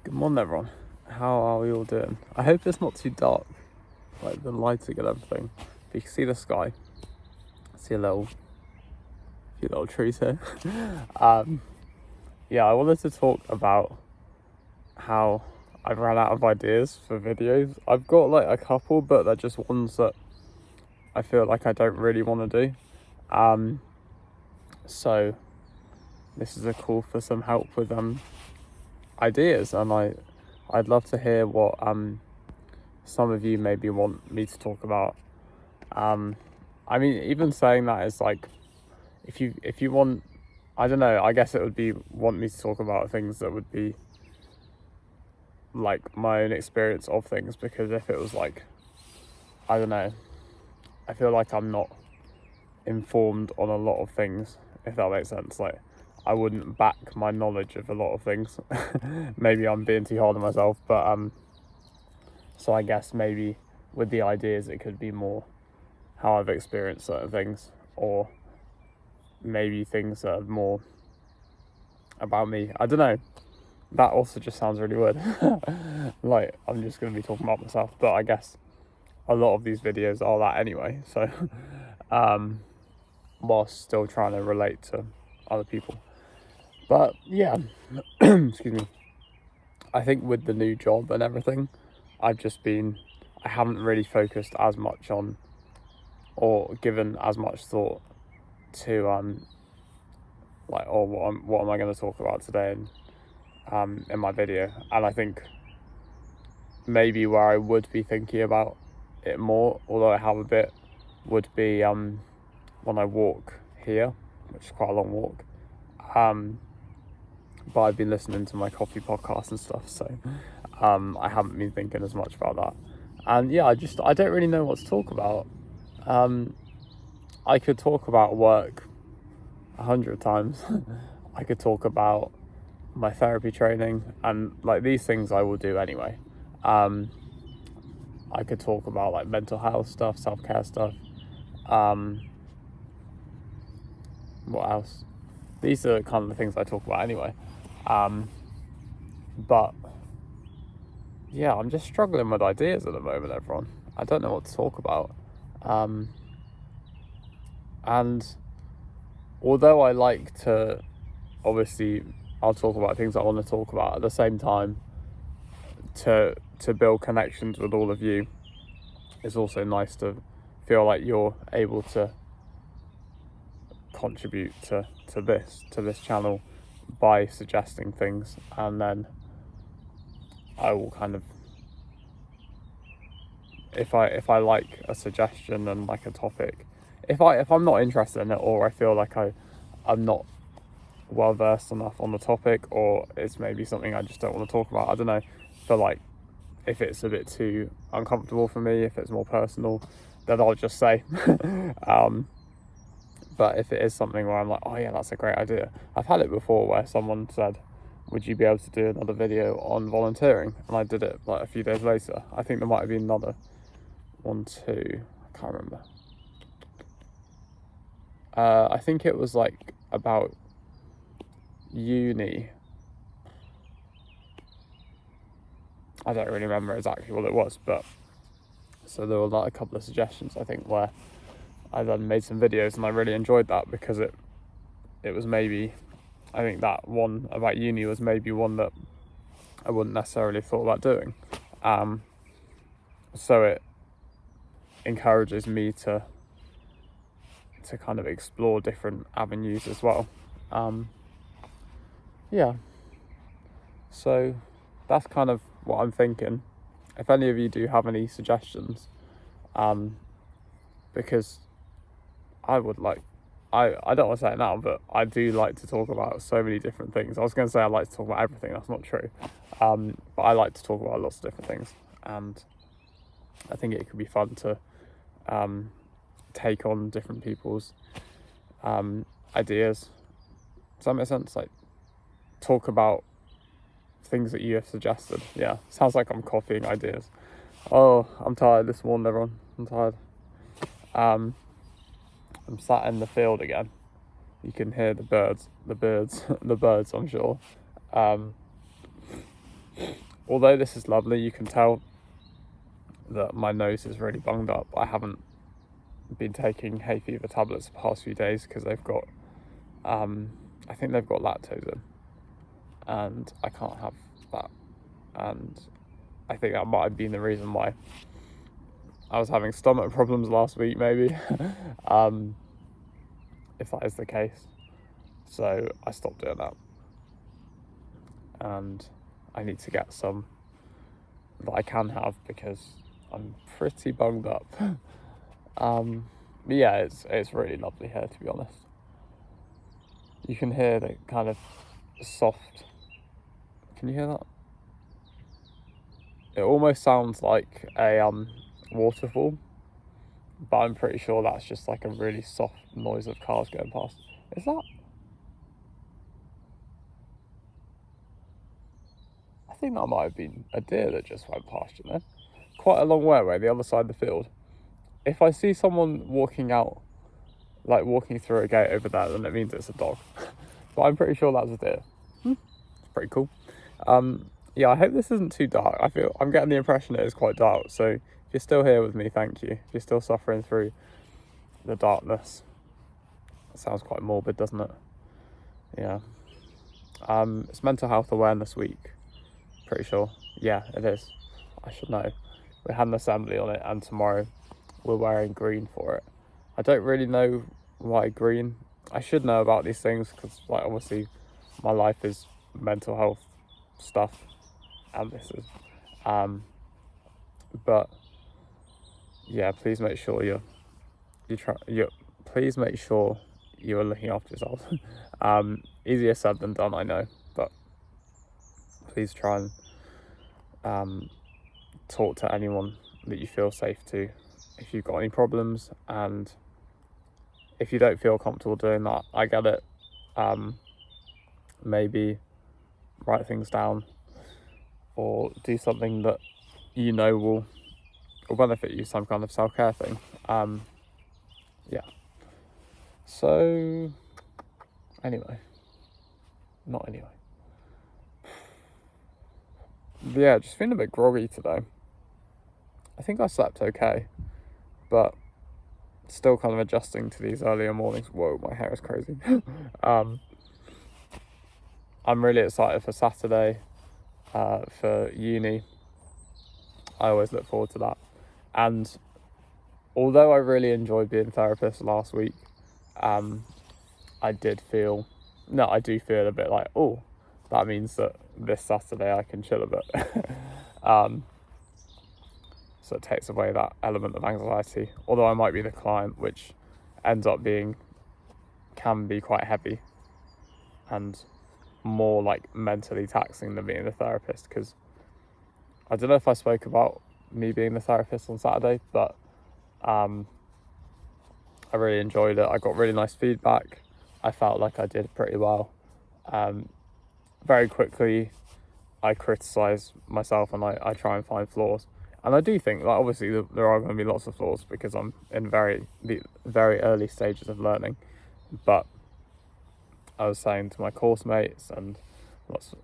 Good morning, everyone. How are we all doing? I hope it's not too dark, like the lighting and everything. But you can see the sky. See a few little trees here. Yeah, I wanted to talk about how I've run out of ideas for videos. I've got like a couple, but they're just ones that I feel like I don't really want to do. So this is a call for some help with ideas, and I'd love to hear what some of you maybe want me to talk about. I mean, even saying that is like, if you want, I don't know, I guess it would be want me to talk about things that would be like my own experience of things, because if it was like, I don't know, I feel like I'm not informed on a lot of things, if that makes sense. Like, I wouldn't back my knowledge of a lot of things. Maybe I'm being too hard on myself, but so I guess maybe with the ideas it could be more how I've experienced certain things, or maybe things that are more about me. I don't know. That also just sounds really weird. Like, I'm just going to be talking about myself, but I guess a lot of these videos are that anyway. So, whilst still trying to relate to other people. But yeah, excuse me. I think with the new job and everything, I haven't really focused as much on, or given as much thought to like, or what am I going to talk about today in my video. And I think maybe where I would be thinking about it more, although I have a bit, would be when I walk here, which is quite a long walk. But I've been listening to my coffee podcast and stuff, so I haven't been thinking as much about that. And yeah, I don't really know what to talk about. I could talk about work 100 times. I could talk about my therapy training, and like these things I will do anyway. I could talk about like mental health stuff, self-care stuff. What else? These are kind of the things I talk about anyway. But yeah, I'm just struggling with ideas at the moment, everyone. I don't know what to talk about. And although I like to, obviously, I'll talk about things I want to talk about, at the same time, to build connections with all of you, it's also nice to feel like you're able to contribute to this channel by suggesting things, and then I will kind of, if I like a suggestion and like a topic, if I'm not interested in it, or I feel like I'm not well versed enough on the topic, or it's maybe something I just don't want to talk about, I don't know, feel like if it's a bit too uncomfortable for me, if it's more personal, then I'll just say. But if it is something where I'm like, oh yeah, that's a great idea. I've had it before where someone said, would you be able to do another video on volunteering? And I did it like a few days later. I think there might have been another one too. I can't remember. I think it was like about uni. I don't really remember exactly what it was, but so there were like a couple of suggestions, I think, where I then made some videos, and I really enjoyed that because it was maybe, I think that one about uni was maybe one that I wouldn't necessarily thought about doing. So it encourages me to kind of explore different avenues as well. Yeah. So that's kind of what I'm thinking. If any of you do have any suggestions, because I would like, I don't want to say it now, but I do like to talk about so many different things. I was going to say I like to talk about everything. That's not true. But I like to talk about lots of different things, and I think it could be fun to take on different people's ideas. Does that make sense? Like, talk about things that you have suggested. Yeah, sounds like I'm copying ideas. Oh, I'm tired this morning, everyone. I'm tired. I'm sat in the field again. You can hear the birds, the birds, I'm sure. although this is lovely, you can tell that my nose is really bunged up. I haven't been taking hay fever tablets the past few days because they've got, I think they've got lactose in, and I can't have that. And I think that might have been the reason why I was having stomach problems last week, maybe, if that is the case. So I stopped doing that, and I need to get some that I can have because I'm pretty bunged up. But yeah, it's really lovely here, to be honest. You can hear the kind of soft. Can you hear that? It almost sounds like a waterfall, but I'm pretty sure that's just like a really soft noise of cars going past. Is that? I think that might have been a deer that just went past, you know? Quite a long way away, the other side of the field. If I see someone walking out, like walking through a gate over there, then it means it's a dog. But I'm pretty sure that's a deer. It's pretty cool. Yeah, I hope this isn't too dark. I'm getting the impression it is quite dark. So if you're still here with me, thank you. If you're still suffering through the darkness. That sounds quite morbid, doesn't it? Yeah. It's Mental Health Awareness Week. Pretty sure. Yeah, it is. I should know. We had an assembly on it, and tomorrow we're wearing green for it. I don't really know why green. I should know about these things because, like, obviously my life is mental health stuff, and this is. But yeah, please make sure please make sure you are looking after yourself. Easier said than done, I know, but please try and talk to anyone that you feel safe to if you've got any problems, and if you don't feel comfortable doing that, I get it. Maybe write things down or do something that you know will benefit you, some kind of self-care thing. Yeah. So anyway, not anyway. Yeah, just feeling a bit groggy today. I think I slept okay, but still kind of adjusting to these earlier mornings. Whoa, my hair is crazy. I'm really excited for Saturday, for uni. I always look forward to that. And although I really enjoyed being a therapist last week, I do feel a bit like, oh, that means that this Saturday I can chill a bit. So it takes away that element of anxiety. Although I might be the client, which ends up can be quite heavy and more like mentally taxing than being the therapist, because I don't know if I spoke about me being the therapist on Saturday, but I really enjoyed it. I got really nice feedback. I felt like I did pretty well. Very quickly I criticise myself and I try and find flaws. And I do think, like, obviously there are going to be lots of flaws because I'm in the very early stages of learning. But I was saying to my course mates and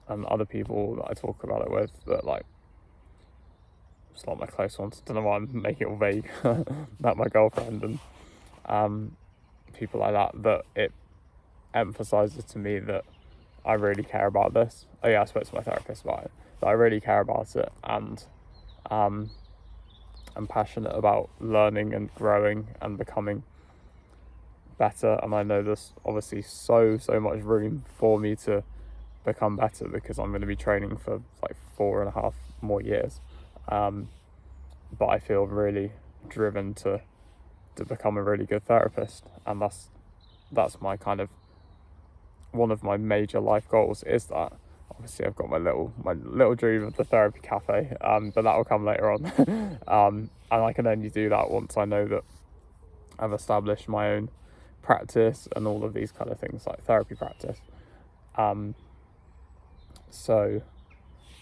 other people that I talk about it with that, like, it's not my close ones. I don't know why I'm making it all vague. Not my girlfriend and people like that it emphasises to me that I really care about this. Oh yeah, I spoke to my therapist about it. That I really care about it, and I'm passionate about learning and growing and becoming better. And I know there's obviously so much room for me to become better because I'm going to be training for like 4.5 more years. But I feel really driven to become a really good therapist, and that's my kind of one of my major life goals, is that. Obviously I've got my little dream of the therapy cafe, but that will come later on. And I can only do that once I know that I've established my own practice and all of these kind of things, like therapy practice. So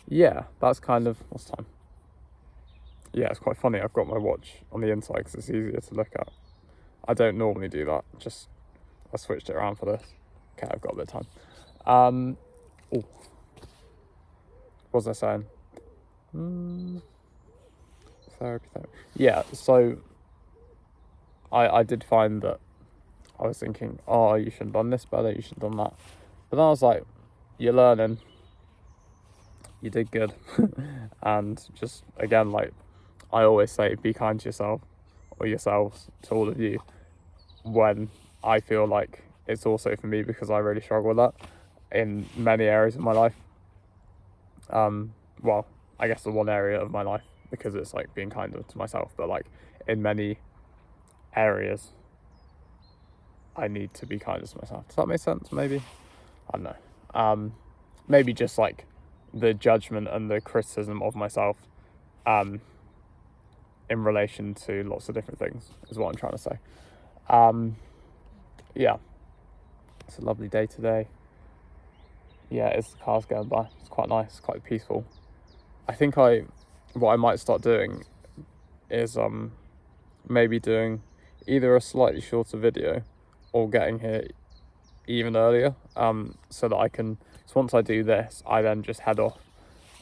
yeah, that's kind of, what's time? Yeah, it's quite funny. I've got my watch on the inside because it's easier to look at. I don't normally do that, just I switched it around for this. Okay, I've got a bit of time. What was I saying? Therapy. Yeah, so I did find that I was thinking, oh, you should have done this better, you should have done that. But then I was like, you're learning, you did good. And just, again, like I always say, be kind to yourself or yourselves, to all of you, when I feel like it's also for me, because I really struggle with that in many areas of my life. Well, I guess the one area of my life, because it's like being kinder to myself, but like in many areas I need to be kinder to myself. Does that make sense? Maybe, I don't know. Maybe just like the judgment and the criticism of myself in relation to lots of different things is what I'm trying to say. Yeah, it's a lovely day today. Yeah, it's the cars going by. It's quite nice, quite peaceful. I think what I might start doing is maybe doing either a slightly shorter video or getting here even earlier, so that I can, so once I do this, I then just head off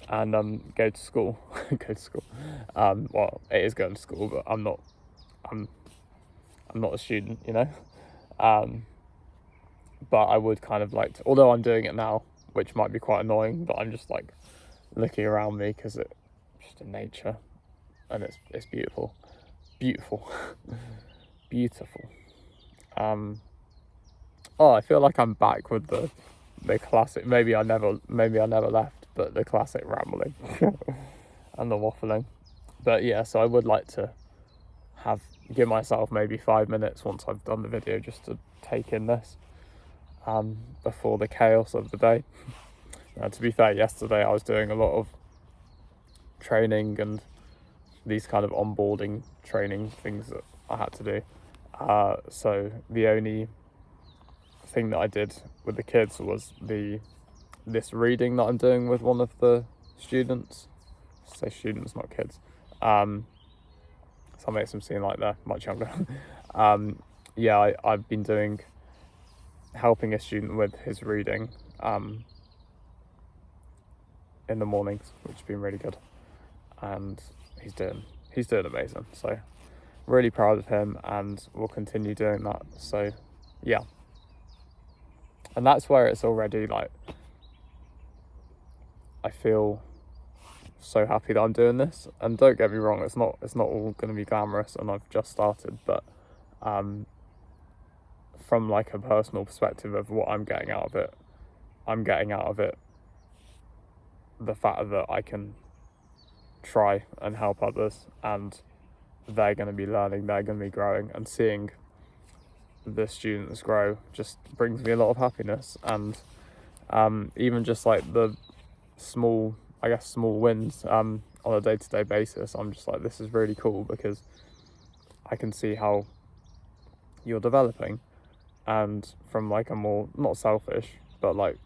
and go to school. Go to school. Well, it is going to school, but I'm not a student, you know. But I would kind of like to, although I'm doing it now, which might be quite annoying, but I'm just like looking around me because it's just in nature, and it's beautiful. Beautiful. Oh, I feel like I'm back with the classic. Maybe I never left, but the classic rambling and the waffling. But yeah, so I would like to give myself maybe 5 minutes once I've done the video just to take in this before the chaos of the day. Now, to be fair, yesterday I was doing a lot of training and these kind of onboarding training things that I had to do. So the only thing that I did with the kids was this reading that I'm doing with one of the students. Say students, not kids. So I makes them seem like they're much younger. Yeah, I've been helping a student with his reading in the mornings, which has been really good, and he's doing amazing. So really proud of him, and we'll continue doing that. So yeah, and that's where it's already like, I feel so happy that I'm doing this. And don't get me wrong, it's not all going to be glamorous, and I've just started, but from like a personal perspective of what I'm getting out of it the fact that I can try and help others, and they're going to be learning, they're going to be growing, and seeing the students grow just brings me a lot of happiness. And even just like the small wins on a day-to-day basis, I'm just like, this is really cool, because I can see how you're developing, and from like a more, not selfish, but like,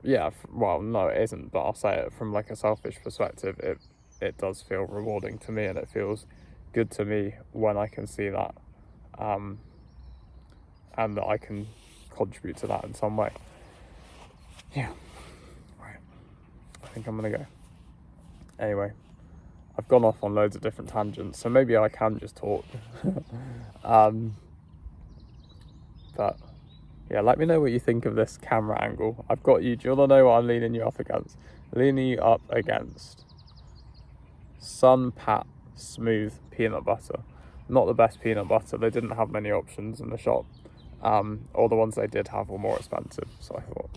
yeah, well, no, it isn't, but I'll say it from like a selfish perspective, it does feel rewarding to me, and it feels good to me when I can see that, and that I can contribute to that in some way. Yeah, right, I think I'm gonna go. Anyway, I've gone off on loads of different tangents, so maybe I can just talk. But yeah, let me know what you think of this camera angle. I've got you. Do you want to know what I'm leaning you up against? Leaning you up against Sun Pat Smooth peanut butter. Not the best peanut butter. They didn't have many options in the shop. All the ones they did have were more expensive. So I thought,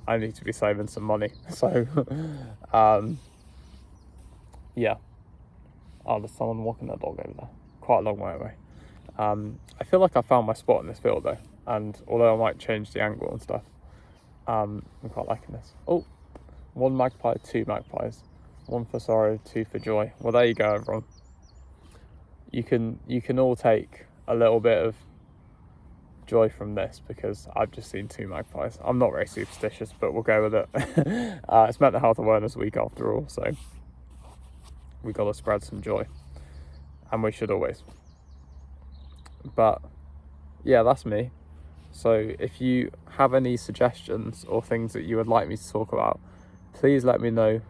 I need to be saving some money. So, yeah. Oh, there's someone walking their dog over there. Quite a long way away. I feel like I found my spot in this field though. And although I might change the angle and stuff, I'm quite liking this. Oh, one magpie, two magpies. One for sorrow, two for joy. Well, there you go, everyone. You can all take a little bit of joy from this, because I've just seen two magpies. I'm not very superstitious, but we'll go with it. It's Mental Health Awareness Week after all, so we got to spread some joy, and we should always. But yeah, that's me. So if you have any suggestions or things that you would like me to talk about, please let me know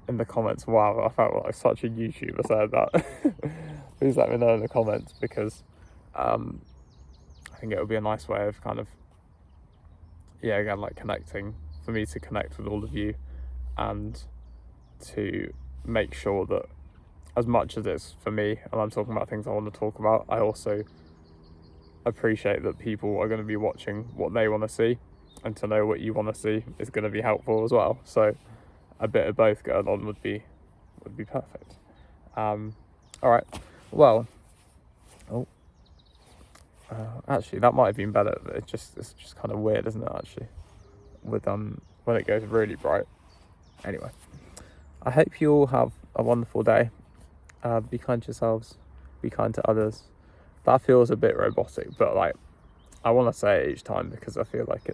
in the comments. Wow, I felt like such a YouTuber saying that. Please let me know in the comments, because I think it would be a nice way of kind of, again, like connecting, for me to connect with all of you, and to make sure that as much as it's for me and I'm talking about things I want to talk about, I also appreciate that people are going to be watching what they want to see, and to know what you want to see is going to be helpful as well. So a bit of both going on would be perfect. All right, well, actually that might have been better. It's just kind of weird, isn't it, actually, with when it goes really bright. Anyway, I hope you all have a wonderful day. Be kind to yourselves, be kind to others. That feels a bit robotic, but like, I want to say it each time because I feel like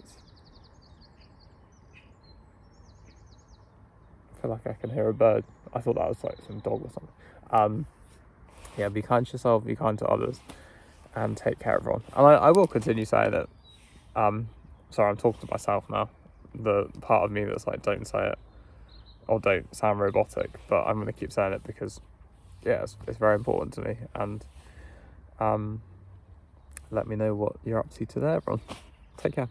I can hear a bird. I thought that was like some dog or something. Be kind to yourself, be kind to others, and take care of everyone. And I will continue saying it. Sorry, I'm talking to myself now. The part of me that's like, don't say it, or don't sound robotic, but I'm going to keep saying it because, it's very important to me. And let me know what you're up to today, everyone. Take care.